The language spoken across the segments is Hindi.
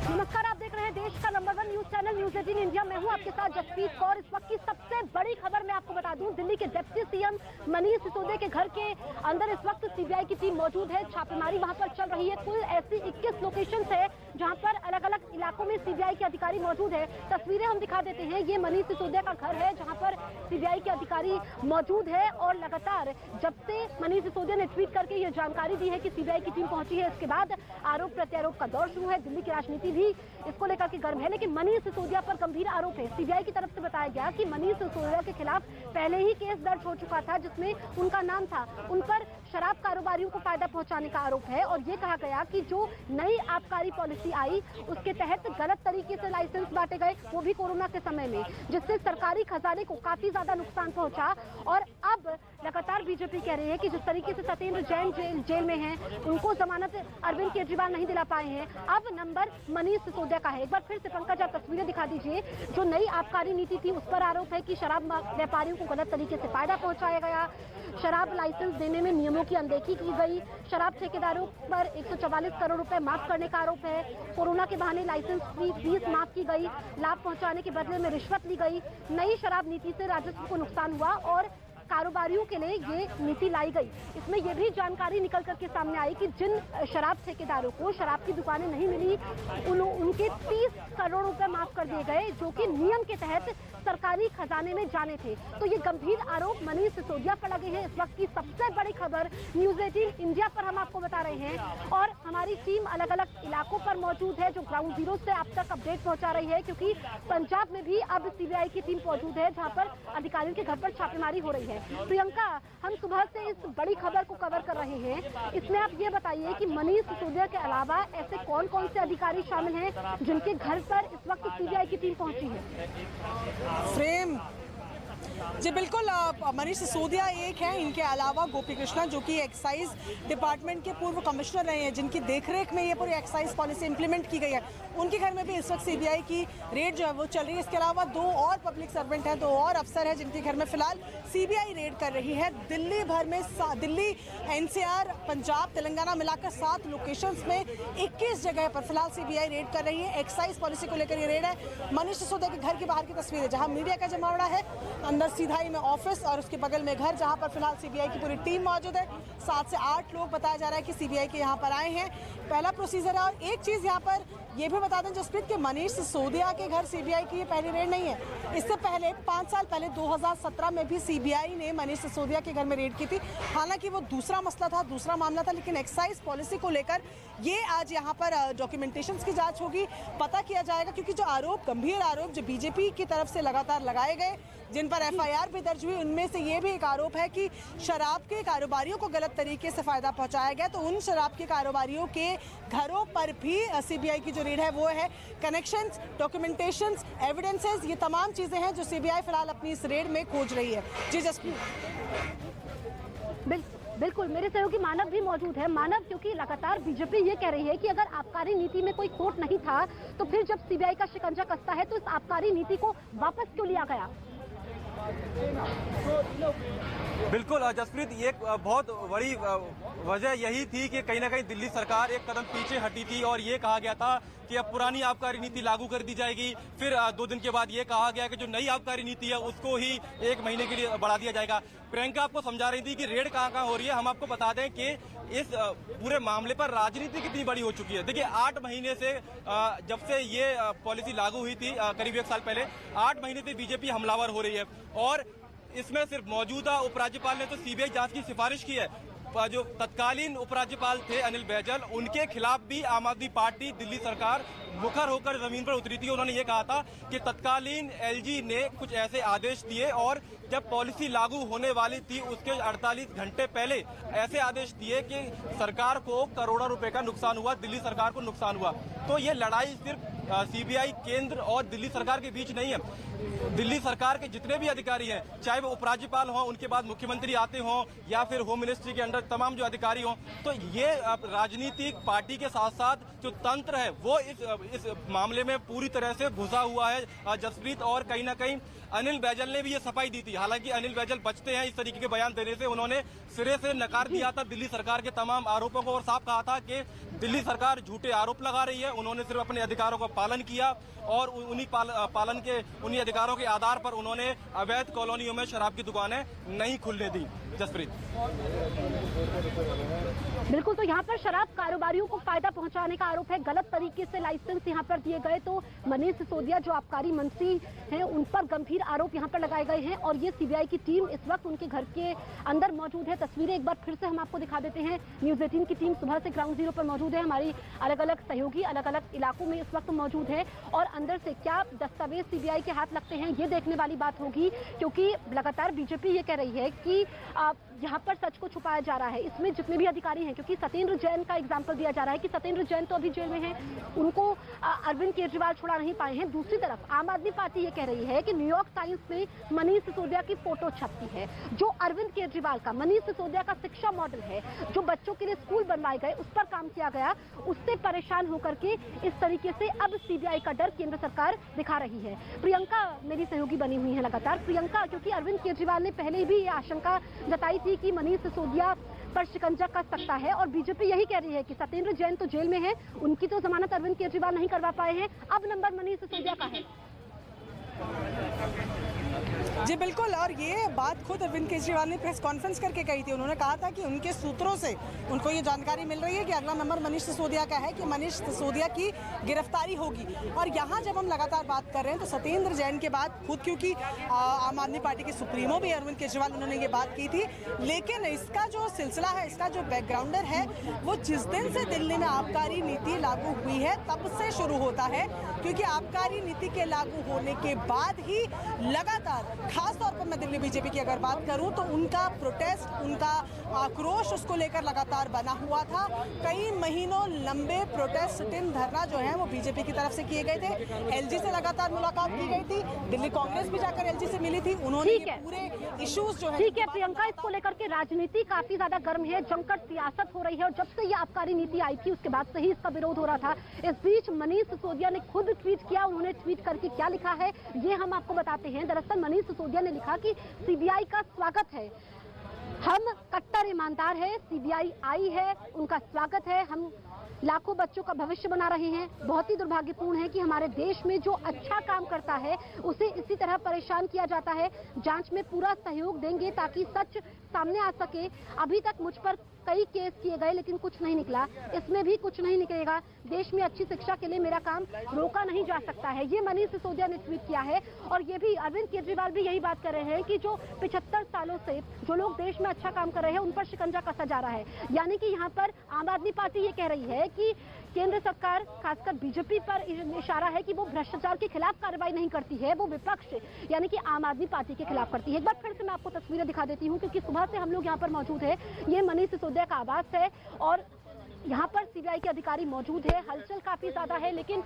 नमस्कार, आप देख रहे हैं देश का number 1 news channel news 18 India. मैं हूं आपके साथ जसप्रीत कौर। इस वक्त की सबसे बड़ी खबर मैं आपको बता दूं, दिल्ली के डिप्टी सीएम मनीष सिसोदिया के घर के अंदर इस वक्त सीबीआई की टीम मौजूद है। छापेमारी वहां पर चल रही है। कुल ऐसी 21 लोकेशन है जहां पर अलग अलग इलाकों में सीबीआई के अधिकारी मौजूद है। तस्वीरें हम दिखा देते हैं। ये मनीष सिसोदिया का घर है जहाँ पर सीबीआई के अधिकारी मौजूद है और लगातार जब से मनीष सिसोदिया ने ट्वीट करके ये जानकारी दी है कि सीबीआई की टीम पहुंची है, इसके बाद आरोप प्रत्यारोप का दौर शुरू है। दिल्ली की राजनीति भी इसको लेकर के गर्म है, लेकिन मनीष सिसोदिया पर गंभीर आरोप है। सीबीआई की तरफ से बताया गया कि मनीष सिसोदिया के खिलाफ पहले ही केस दर्ज हो चुका था जिसमें उनका नाम था। उन पर शराब कारोबारियों को फायदा पहुंचाने का आरोप है और ये कहा गया कि जो नई आबकारी पॉलिसी आई उसके तहत गलत तरीके से लाइसेंस बांटे गए, वो भी कोरोना के समय में, जिससे सरकारी खजाने को काफी ज्यादा नुकसान पहुंचा। और अब लगातार बीजेपी कह रही है कि जिस तरीके से सत्येंद्र जैन जेल में हैं, उनको जमानत अरविंद केजरीवाल नहीं दिला पाए हैं, अब नंबर मनीष सिसोदिया का है। एक बार फिर से पंकज आप तस्वीरें दिखा दीजिए। जो नई आबकारी नीति थी उस पर आरोप है कि शराब व्यापारियों को गलत तरीके से फायदा पहुंचाया गया, शराब लाइसेंस देने में नियमों की अनदेखी की गई, शराब ठेकेदारों पर 144 करोड़ रुपए माफ करने का आरोप है, कोरोना के बहाने लाइसेंस फीस माफ की गई, लाभ पहुंचाने के बदले में रिश्वत ली गई। नई शराब नीति से राजस्व को नुकसान हुआ और कारोबारियों के लिए ये नीति लाई गई। इसमें यह भी जानकारी निकल करके सामने आई कि जिन शराब ठेकेदारों को शराब की दुकानें नहीं मिली उनके 30 करोड़ रुपए माफ कर दिए गए, जो कि नियम के तहत सरकारी खजाने में जाने थे। तो ये गंभीर आरोप मनीष सिसोदिया पर लगे हैं। इस वक्त की सबसे बड़ी खबर न्यूज 18 इंडिया पर हम आपको बता रहे हैं और हमारी टीम अलग अलग इलाकों पर मौजूद है जो ग्राउंड जीरो से आप तक अपडेट पहुंचा रही है, क्योंकि पंजाब में भी अब सीबीआई की टीम मौजूद है जहां पर अधिकारियों के घर पर छापेमारी हो रही है। प्रियंका, हम सुबह से इस बड़ी खबर को कवर कर रहे हैं। इसमें आप ये बताइए कि मनीष सिसोदिया के अलावा ऐसे कौन कौन से अधिकारी शामिल हैं जिनके घर पर इस वक्त सीबीआई की टीम पहुंची है? फ्रेम जी बिल्कुल, मनीष सिसोदिया एक है, इनके अलावा गोपी कृष्णा जो कि एक्साइज डिपार्टमेंट के पूर्व कमिश्नर रहे हैं, जिनकी देखरेख में ये पूरी एक्साइज पॉलिसी इंप्लीमेंट की गई है, उनके घर में भी इस वक्त सीबीआई की रेड जो है वो चल रही है। इसके अलावा 2 और पब्लिक सर्वेंट हैं, 2 और अफसर हैं जिनके घर में फिलहाल सीबीआई रेड कर रही है। दिल्ली भर में दिल्ली, एनसीआर, पंजाब, तेलंगाना मिलाकर 7 लोकेशंस में 21 जगह पर फिलहाल सीबीआई रेड कर रही है। एक्साइज पॉलिसी को लेकर ये रेड है। मनीष सिसोदिया के घर के बाहर की तस्वीर है जहाँ मीडिया का जमावड़ा है, अंदर सीधा ही में ऑफिस और उसके बगल में घर जहां पर फिलहाल सीबीआई की पूरी टीम मौजूद है। 7 से 8 लोग बताया जा रहा है कि सीबीआई के यहां पर आए हैं। पहला प्रोसीजर है। और एक चीज यहां पर ये भी बता दें जसप्रीत के मनीष सिसोदिया के घर सीबीआई की ये पहली रेड नहीं है। इससे पहले 5 साल पहले 2017 में भी सीबीआई ने मनीष सिसोदिया के घर में रेड की थी। हालांकि वो दूसरा मसला था, दूसरा मामला था, लेकिन एक्साइज पॉलिसी को लेकर ये आज यहाँ पर डॉक्यूमेंटेशंस की जांच होगी, पता किया जाएगा। क्योंकि जो आरोप, गंभीर आरोप जो बीजेपी की तरफ से लगातार लगाए गए, जिन पर एफआईआर भी दर्ज हुई, उनमें से ये भी एक आरोप है कि शराब के कारोबारियों को गलत तरीके से फायदा पहुंचाया गया। तो उन शराब के कारोबारियों के घरों पर भी सीबीआई की जो रेड है वो है। कनेक्शंस, डॉक्यूमेंटेशंस, एविडेंसेस, ये तमाम चीजें हैं जो सीबीआई फिलहाल अपनी इस रेड में खोज रही है। जी जसप्रीत। बिल्कुल, मेरे सहयोगी मानव भी मौजूद है। मानव, क्योंकि लगातार बीजेपी ये कह रही है कि अगर आबकारी नीति में कोई खोट नहीं था तो फिर जब सीबीआई का शिकंजा कसता है तो इस आबकारी नीति को वापस क्यों लिया गया? बिल्कुल जसप्रीत, ये बहुत बड़ी वजह यही थी कि कहीं ना कहीं दिल्ली सरकार एक कदम पीछे हटी थी और ये कहा गया था कि अब पुरानी आबकारी नीति लागू कर दी जाएगी। फिर 2 दिन के बाद ये कहा गया कि जो नई आबकारी नीति है उसको ही 1 महीने के लिए बढ़ा दिया जाएगा। प्रियंका आपको समझा रही थी कि रेड कहाँ हो रही है। हम आपको बता दें कि इस पूरे मामले पर राजनीति कितनी बड़ी हो चुकी है। देखिए, 8 महीने से जब से ये पॉलिसी लागू हुई थी करीब 1 साल पहले, 8 महीने से बीजेपी हमलावर हो रही है और इसमें सिर्फ मौजूदा उपराज्यपाल ने तो सीबीआई जांच की सिफारिश की है। जो तत्कालीन उपराज्यपाल थे अनिल बैजल, उनके खिलाफ भी आम आदमी पार्टी, दिल्ली सरकार मुखर होकर जमीन पर उतरी थी। उन्होंने ये कहा था कि तत्कालीन एलजी ने कुछ ऐसे आदेश दिए और जब पॉलिसी लागू होने वाली थी उसके 48 घंटे पहले ऐसे आदेश दिए कि सरकार को करोड़ों रुपए का नुकसान हुआ, दिल्ली सरकार को नुकसान हुआ। तो ये लड़ाई सिर्फ सीबीआई केंद्र और दिल्ली सरकार के बीच नहीं है। दिल्ली सरकार के जितने भी अधिकारी हैं, चाहे वो उपराज्यपाल हों, उनके बाद मुख्यमंत्री आते हों या फिर होम मिनिस्ट्री के अंडर तमाम जो अधिकारी हों, तो ये राजनीतिक पार्टी के साथ साथ जो तंत्र है वो इस मामले में पूरी तरह से घुसा हुआ है जसप्रीत। और कहीं ना कहीं अनिल बैजल ने भी ये सफाई दी थी। हालांकि अनिल बैजल बचते हैं इस तरीके के बयान देने से। उन्होंने सिरे से नकार दिया था दिल्ली सरकार के तमाम आरोपों को और साफ कहा था कि दिल्ली सरकार झूठे आरोप लगा रही है। उन्होंने सिर्फ अपने अधिकारों का पालन किया और उन्हीं अधिकारों के आधार पर उन्होंने अवैध कॉलोनियों में शराब की दुकानें नहीं खुलने दी। जसप्रीत, बिल्कुल, तो यहाँ पर शराब कारोबारियों को फायदा पहुंचाने का आरोप है, गलत तरीके से लाइसेंस यहाँ पर दिए गए। तो मनीष सिसोदिया जो आबकारी मंत्री हैं उन पर गंभीर आरोप यहाँ पर लगाए गए हैं और ये सीबीआई की टीम इस वक्त उनके घर के अंदर मौजूद है। तस्वीरें एक बार फिर से हम आपको दिखा देते हैं। न्यूज़ 18 की टीम सुबह से ग्राउंड जीरो पर मौजूद है। हमारी अलग अलग सहयोगी अलग अलग इलाकों में इस वक्त मौजूद है और अंदर से क्या दस्तावेज सीबीआई के हाथ लगते हैं ये देखने वाली बात होगी, क्योंकि लगातार बीजेपी ये कह रही है कि यहाँ पर सच को छुपाया जा रहा है। इसमें जितने भी अधिकारी हैं, क्योंकि सत्येंद्र जैन का एग्जाम्पल दिया जा रहा है कि सत्येंद्र जैन तो अभी जेल में हैं, उनको अरविंद केजरीवाल छुड़ा नहीं पाए हैं। दूसरी तरफ आम आदमी पार्टी ये कह रही है कि न्यूयॉर्क टाइम्स में मनीष सिसोदिया की फोटो छपती है, जो अरविंद केजरीवाल का, मनीष सिसोदिया का शिक्षा मॉडल है, जो बच्चों के लिए स्कूल बनवाए गए, उस पर काम किया गया, उससे परेशान होकर के इस तरीके से अब सीबीआई का डर केंद्र सरकार दिखा रही है। प्रियंका मेरी सहयोगी बनी हुई है लगातार। प्रियंका, क्योंकि अरविंद केजरीवाल ने पहले भी ये आशंका जताई थी कि मनीष सिसोदिया पर शिकंजा कस सकता है और बीजेपी यही कह रही है कि सत्येंद्र जैन तो जेल में है, उनकी तो जमानत अरविंद केजरीवाल नहीं करवा पाए हैं, अब नंबर मनीष सिसोदिया का है। जी बिल्कुल, और ये बात खुद अरविंद केजरीवाल ने प्रेस कॉन्फ्रेंस करके कही थी। उन्होंने कहा था कि उनके सूत्रों से उनको ये जानकारी मिल रही है कि अगला नंबर मनीष सिसोदिया का है, कि मनीष सिसोदिया की गिरफ्तारी होगी। और यहाँ जब हम लगातार बात कर रहे हैं तो सत्येंद्र जैन के बाद खुद, क्योंकि आम आदमी पार्टी के सुप्रीमो भी अरविंद केजरीवाल, उन्होंने ये बात की थी, लेकिन इसका जो सिलसिला है, इसका जो बैकग्राउंडर है, वो जिस दिन से दिल्ली में आबकारी नीति लागू हुई है तब से शुरू होता है, क्योंकि आबकारी नीति के लागू होने के बाद ही लगातार, खास तौर पर मैं दिल्ली बीजेपी की अगर बात करूं तो उनका प्रोटेस्ट, उनका आक्रोश उसको लेकर लगातार बना हुआ था। कई महीनों लंबे प्रोटेस्ट, सिट-इन, धरना जो है वो बीजेपी की तरफ से किए गए थे। एलजी से लगातार मुलाकात की गई थी, दिल्ली कांग्रेस भी जाकर एलजी से मिली थी, उन्होंने ये पूरे इश्यूज जो है। ठीक है प्रियंका, इसको लेकर के राजनीति काफी ज्यादा गर्म है, जमकर सियासत हो रही है और जब से ये आबकारी नीति आई थी उसके बाद से ही इसका विरोध हो रहा था। इस बीच मनीष सिसोदिया ने खुद ट्वीट किया। उन्होंने ट्वीट करके क्या लिखा है ये हम आपको बताते हैं। दरअसल मनीष सिसोदिया ने लिखा कि सीबीआई का स्वागत है, हम कट्टर ईमानदार है, सीबीआई आई है, उनका स्वागत है, हम लाखों बच्चों का भविष्य बना रहे हैं। बहुत ही दुर्भाग्यपूर्ण है कि हमारे देश में जो अच्छा काम करता है उसे इसी तरह परेशान किया जाता है। जांच में पूरा सहयोग देंगे ताकि सच सामने आ सके। अभी तक मुझ पर कई केस किए गए लेकिन कुछ नहीं निकला, इसमें भी कुछ नहीं निकलेगा। देश में अच्छी शिक्षा के लिए मेरा काम रोका नहीं जा सकता है, ये मनीष सिसोदिया ने ट्वीट किया है। और ये भी अरविंद केजरीवाल भी यही बात कर रहे हैं कि जो 75 सालों से जो लोग देश में अच्छा काम कर रहे हैं उन पर शिकंजा कसा जा रहा है। यानी कि यहाँ पर आम आदमी पार्टी ये कह रही है कि केंद्र सरकार, खासकर बीजेपी पर इशारा है कि वो भ्रष्टाचार के खिलाफ कार्रवाई नहीं करती है, वो विपक्ष यानी कि आम आदमी पार्टी के खिलाफ करती है। एक बार फिर से मैं आपको तस्वीरें दिखा देती हूँ, क्योंकि सुबह से हम लोग यहाँ पर मौजूद है। ये मनीष सिसोदिया का आवास है और यहाँ पर सीबीआई के अधिकारी मौजूद है। हलचल काफी ज्यादा है, लेकिन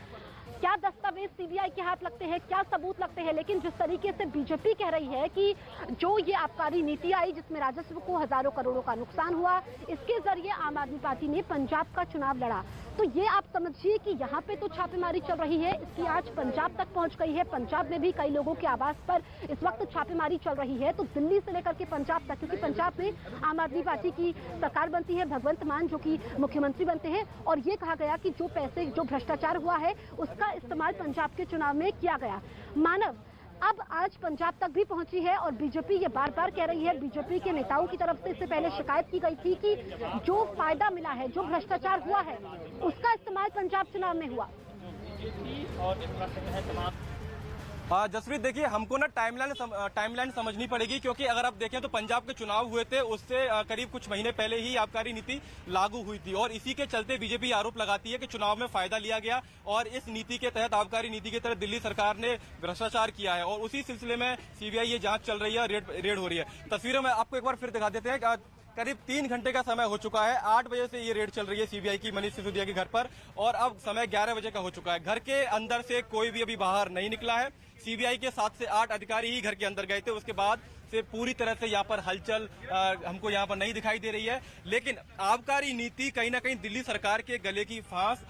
क्या दस्तावेज सीबीआई के हाथ लगते हैं, क्या सबूत लगते हैं। लेकिन जिस तरीके से बीजेपी कह रही है कि जो ये आबकारी नीति आई जिसमें राजस्व को हजारों करोड़ों का नुकसान हुआ, इसके जरिए आम आदमी पार्टी ने पंजाब का चुनाव लड़ा, तो ये आप समझिए कि यहाँ पे तो छापेमारी चल रही है, इसकी आज पंजाब तक पहुंच गई है। पंजाब में भी कई लोगों के आवास पर इस वक्त छापेमारी चल रही है। तो दिल्ली से लेकर के पंजाब तक, क्योंकि पंजाब में आम आदमी पार्टी की सरकार बनती है, भगवंत मान जो कि मुख्यमंत्री बनते हैं, और ये कहा गया कि जो पैसे, जो भ्रष्टाचार हुआ है उसका इस्तेमाल पंजाब के चुनाव में किया गया। मानव अब आज पंजाब तक भी पहुंची है और बीजेपी ये बार बार कह रही है, बीजेपी के नेताओं की तरफ से इससे पहले शिकायत की गई थी कि जो फायदा मिला है, जो भ्रष्टाचार हुआ है, उसका इस्तेमाल पंजाब चुनाव में हुआ। जसप्रीत, देखिए हमको ना टाइमलाइन समझनी पड़ेगी, क्योंकि अगर आप देखें तो पंजाब के चुनाव हुए थे, उससे करीब कुछ महीने पहले ही आबकारी नीति लागू हुई थी और इसी के चलते बीजेपी आरोप लगाती है कि चुनाव में फायदा लिया गया और इस नीति के तहत, आबकारी नीति के तहत दिल्ली सरकार ने भ्रष्टाचार किया है और उसी सिलसिले में सीबीआई ये जांच चल रही है, रेड हो रही है। तस्वीरें में आपको एक बार फिर दिखा देते हैं। करीब 3 घंटे का समय हो चुका है, 8 बजे से ये रेड चल रही है सीबीआई की मनीष सिसोदिया के घर पर और अब समय 11 बजे का हो चुका है। घर के अंदर से कोई भी अभी बाहर नहीं निकला है। सीबीआई के 7 से 8 अधिकारी ही घर के अंदर गए थे, उसके बाद से पूरी तरह से यहाँ पर हलचल हमको यहाँ पर नहीं दिखाई दे रही है। लेकिन आबकारी नीति कहीं ना कहीं दिल्ली सरकार के गले की फांस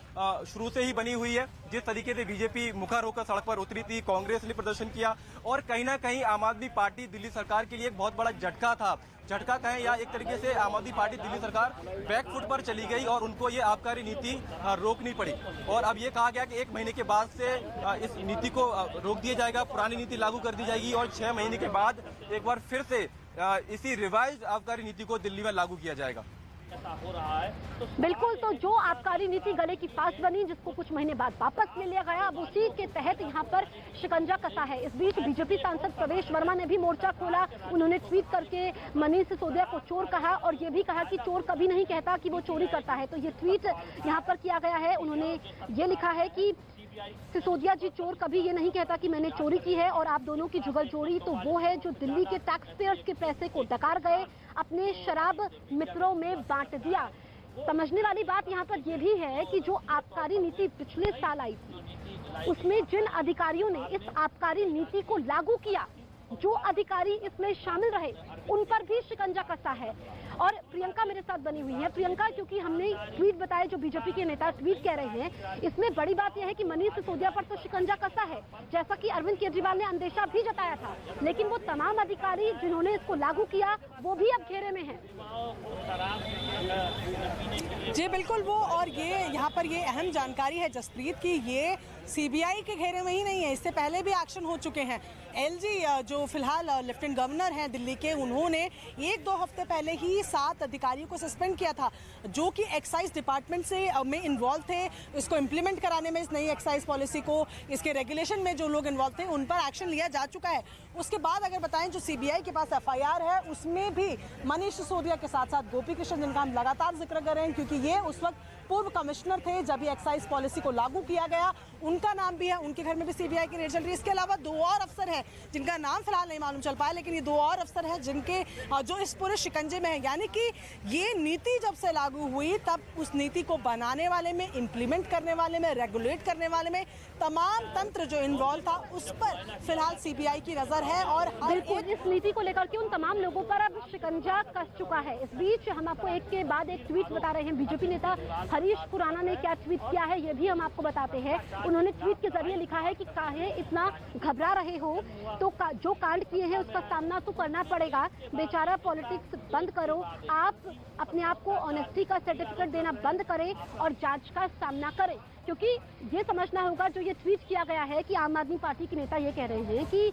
शुरू से ही बनी हुई है। जिस तरीके से बीजेपी मुखर होकर सड़क पर उतरी थी, कांग्रेस ने प्रदर्शन किया और कहीं ना कहीं आम आदमी पार्टी दिल्ली सरकार के लिए एक बहुत बड़ा झटका था। झटका कहें या एक तरीके से आम आदमी पार्टी दिल्ली सरकार बैकफुट पर चली गई और उनको ये आबकारी नीति रोकनी पड़ी। और अब ये कहा गया कि 1 महीने के बाद से इस नीति को रोक दिया जाएगा, पुरानी नीति लागू कर दी जाएगी और 6 महीने के बाद एक बार फिर से इसी रिवाइज आबकारी नीति को दिल्ली में लागू किया जाएगा। हो रहा है बिल्कुल, तो जो आबकारी नीति गले की फांस बनी, जिसको कुछ महीने बाद वापस ले लिया गया, अब उसी के तहत यहाँ पर शिकंजा कसा है। इस बीच बीजेपी सांसद प्रवेश वर्मा ने भी मोर्चा खोला। उन्होंने ट्वीट करके मनीष सिसोदिया को चोर कहा और ये भी कहा कि चोर कभी नहीं कहता कि वो चोरी करता है। तो ये ट्वीट यहाँ पर किया गया है। उन्होंने ये लिखा है कि सिसोदिया जी चोर कभी ये नहीं कहता कि मैंने चोरी की है और आप दोनों की जुगल जोड़ी तो वो है जो दिल्ली के टैक्स पेयर्स के पैसे को डकार गए, अपने शराब मित्रों में बांट दिया। समझने वाली बात यहाँ पर यह भी है कि जो आबकारी नीति पिछले साल आई थी, उसमें जिन अधिकारियों ने इस आबकारी नीति को लागू किया, जो अधिकारी इसमें शामिल रहे, उन पर भी शिकंजा कसा है। और प्रियंका मेरे साथ बनी हुई है। प्रियंका, क्योंकि हमने ट्वीट बताया, जो बीजेपी के नेता ट्वीट कह रहे हैं, इसमें बड़ी बात यह है कि मनीष सिसोदिया पर तो शिकंजा कसा है, जैसा कि अरविंद केजरीवाल ने अंदेशा भी जताया था, लेकिन वो तमाम अधिकारी जिन्होंने इसको लागू किया वो भी अब घेरे में हैं। जी बिल्कुल, वो और ये यहाँ पर ये अहम जानकारी है जसप्रीत की ये सीबीआई के घेरे में ही नहीं है, इससे पहले भी एक्शन हो चुके हैं। एलजी जो फिलहाल लेफ्टिनेंट गवर्नर हैं दिल्ली के, उन्होंने 1-2 हफ्ते पहले ही 7 अधिकारियों को सस्पेंड किया था जो कि एक्साइज डिपार्टमेंट से में इन्वॉल्व थे। इसको इम्प्लीमेंट कराने में, इस नई एक्साइज पॉलिसी को, इसके रेगुलेशन में जो लोग इन्वॉल्व थे उन पर एक्शन लिया जा चुका है। उसके बाद अगर बताएं, जो सीबीआई के पास एफआईआर है उसमें भी मनीष सिसोदिया के साथ साथ गोपी कृष्ण, जिनका हम लगातार जिक्र कर रहे हैं क्योंकि ये उस वक्त पूर्व कमिश्नर थे जब ये एक्साइज पॉलिसी को लागू किया गया, उनका नाम भी है। उनके घर में भी सीबीआई की रेड चल रही है। इसके अलावा 2 और अफसर हैं जिनका नाम फिलहाल नहीं मालूम चल पाया, लेकिन ये 2 और अफसर हैं जिनके जो इस पूरे शिकंजे में है। यानी कि ये नीति जब से लागू हुई तब उस नीति को बनाने वाले में, इम्प्लीमेंट करने वाले में, रेगुलेट करने वाले में तमाम तंत्र जो इन्वॉल्व था उस पर फिलहाल सीबीआई की नजर है। और बिल्कुल, इस नीति को लेकर के उन तमाम लोगों पर अब शिकंजा कस चुका है। इस बीच हम आपको एक के बाद एक ट्वीट बता रहे हैं। बीजेपी नेता हरीश खुराना ने क्या ट्वीट किया है ये भी हम आपको बताते हैं। उन्होंने ट्वीट के जरिए लिखा है कि काहे इतना घबरा रहे हो, तो जो कांड किए हैं उसका सामना तो करना पड़ेगा। बेचारा पॉलिटिक्स बंद करो, आप अपने आप को ऑनेस्टी का सर्टिफिकेट देना बंद करें और जांच का सामना करें। क्योंकि ये समझना होगा, जो ये ट्वीट किया गया है कि आम आदमी पार्टी के नेता ये कह रहे हैं कि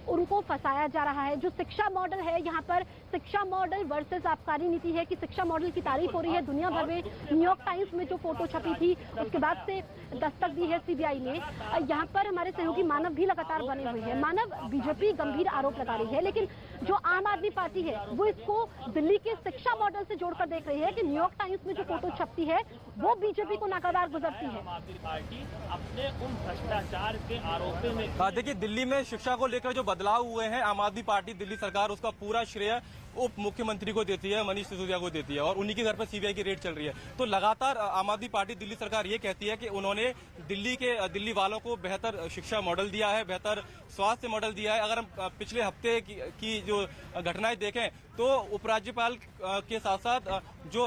उनको फंसाया जा रहा है। जो शिक्षा मॉडल है, यहाँ पर शिक्षा मॉडल वर्सेस आबकारी नीति है कि शिक्षा मॉडल की तारीफ हो रही है दुनिया भर में। न्यूयॉर्क टाइम्स में जो फोटो छपी थी उसके बाद से दस्तक दी है सीबीआई ने। यहाँ पर हमारे सहयोगी मानव भी लगातार बने हुए हैं। मानव, बीजेपी गंभीर आरोप लगा रही है, लेकिन जो आम आदमी पार्टी है वो इसको दिल्ली के शिक्षा मॉडल से जोड़कर देख रही है कि न्यूयॉर्क टाइम्स में जो फोटो छपती है वो बीजेपी को नाकादार गुजरती है। पार्टी अपने उन भ्रष्टाचार के आरोपों में, देखिए, दिल्ली में शिक्षा को लेकर जो बदलाव हुए हैं, आम आदमी पार्टी दिल्ली सरकार उसका पूरा श्रेय उप मुख्यमंत्री को देती है, मनीष सिसोदिया को देती है और उन्हीं के घर पर सीबीआई की रेड चल रही है। तो लगातार आम आदमी पार्टी दिल्ली सरकार ये कहती है कि उन्होंने दिल्ली वालों को बेहतर शिक्षा मॉडल दिया है, बेहतर स्वास्थ्य मॉडल दिया है। अगर हम पिछले हफ्ते की जो घटनाएं देखें तो उपराज्यपाल के साथ साथ जो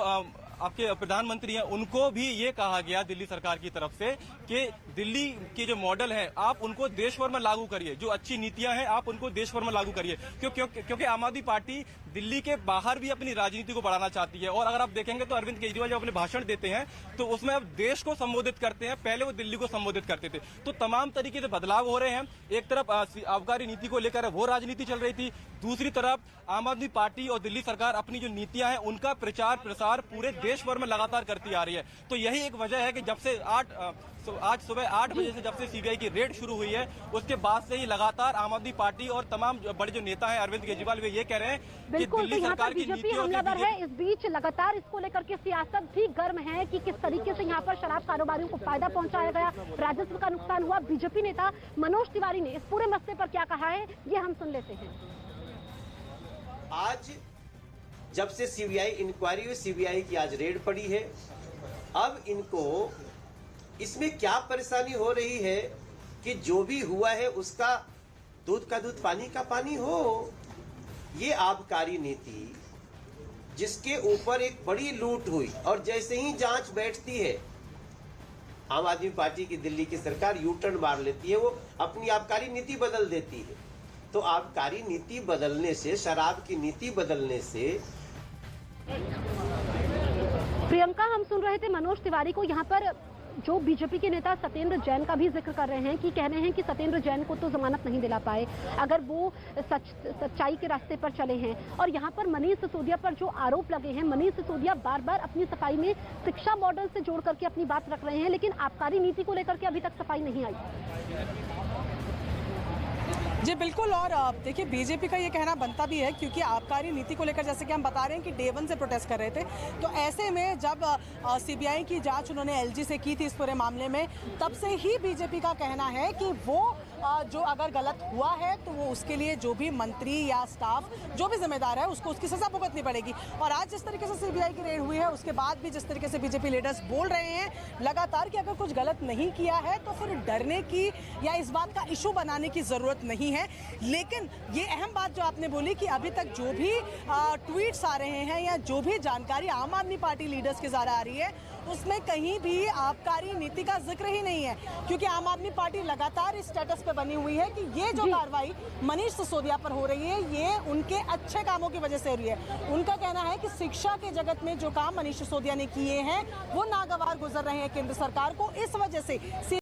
आपके प्रधानमंत्री हैं उनको भी ये कहा गया दिल्ली सरकार की तरफ से कि दिल्ली के जो मॉडल है आप उनको देश भर में लागू करिए, जो अच्छी नीतियां हैं आप उनको देश भर में लागू करिए। क्योंकि आम आदमी पार्टी दिल्ली के बाहर भी अपनी राजनीति को बढ़ाना चाहती है। और अगर आप देखेंगे तो अरविंद केजरीवाल जब अपने भाषण देते हैं तो उसमें अब देश को संबोधित करते हैं, पहले वो दिल्ली को संबोधित करते थे। तो तमाम तरीके से बदलाव हो रहे हैं। एक तरफ आबकारी नीति को लेकर वो राजनीति चल रही थी, दूसरी तरफ आम आदमी पार्टी और दिल्ली सरकार अपनी जो नीतियां हैं उनका प्रचार प्रसार पूरे देश भर में लगातार करती आ रही है। तो यही एक वजह है कि जब से आज सुबह 8 बजे से जब से सीबीआई की रेड शुरू हुई है उसके बाद से ही लगातार आम आदमी पार्टी और तमाम बड़े जो नेता हैं अरविंद केजरीवाल वे ये कह रहे हैं कि दिल्ली सरकार की नीतियों है। इस बीच लगातार इसको लेकर के सियासत भी गर्म है कि किस तरीके से यहाँ पर शराब कारोबारियों को फायदा पहुंचाया गया, राजस्व का नुकसान हुआ। बीजेपी नेता मनोज तिवारी ने इस पूरे मसले पर क्या कहा है ये हम सुन लेते हैं। आज जब से सीबीआई इंक्वायरी हुई, सीबीआई की आज रेड पड़ी है, अब इनको इसमें क्या परेशानी हो रही है कि जो भी हुआ है उसका दूध का दूध पानी का पानी हो। ये आबकारी नीति जिसके ऊपर एक बड़ी लूट हुई और जैसे ही जांच बैठती है आम आदमी पार्टी की दिल्ली की सरकार यू टर्न मार लेती है, वो अपनी आबकारी नीति बदल देती है। तो आबकारी नीति बदलने से, शराब की नीति बदलने से प्रियंका, हम सुन रहे थे मनोज तिवारी को। यहाँ पर जो बीजेपी के नेता सत्येंद्र जैन का भी जिक्र कर रहे हैं कि कह रहे हैं कि सत्येंद्र जैन को तो जमानत नहीं दिला पाए अगर वो सच्चाई के रास्ते पर चले हैं। और यहाँ पर मनीष सिसोदिया पर जो आरोप लगे हैं, मनीष सिसोदिया बार बार अपनी सफाई में शिक्षा मॉडल से जोड़ करके अपनी बात रख रहे हैं, लेकिन आबकारी नीति को लेकर के अभी तक सफाई नहीं आई। जी बिल्कुल, और देखिए बीजेपी का ये कहना बनता भी है क्योंकि आबकारी नीति को लेकर जैसे कि हम बता रहे हैं कि डे 1 से प्रोटेस्ट कर रहे थे, तो ऐसे में जब सीबीआई की जांच उन्होंने एलजी से की थी इस पूरे मामले में, तब से ही बीजेपी का कहना है कि वो जो अगर गलत हुआ है तो वो उसके लिए जो भी मंत्री या स्टाफ जो भी जिम्मेदार है उसको उसकी सजा भुगतनी पड़ेगी। और आज जिस तरीके से सीबीआई की रेड हुई है उसके बाद भी जिस तरीके से बीजेपी लीडर्स बोल रहे हैं लगातार कि अगर कुछ गलत नहीं किया है तो फिर डरने की या इस बात का इशू बनाने की ज़रूरत नहीं है। लेकिन ये अहम बात जो आपने बोली कि अभी तक जो भी ट्वीट्स आ रहे हैं या जो भी जानकारी आम आदमी पार्टी लीडर्स के द्वारा आ रही है उसमें कहीं भी आबकारी नीति का जिक्र ही नहीं है, क्योंकि आम आदमी पार्टी लगातार इस स्टेटस पे बनी हुई है कि ये जो कार्रवाई मनीष सिसोदिया पर हो रही है ये उनके अच्छे कामों की वजह से हो रही है। उनका कहना है कि शिक्षा के जगत में जो काम मनीष सिसोदिया ने किए हैं वो नागवार गुजर रहे हैं केंद्र सरकार को, इस वजह से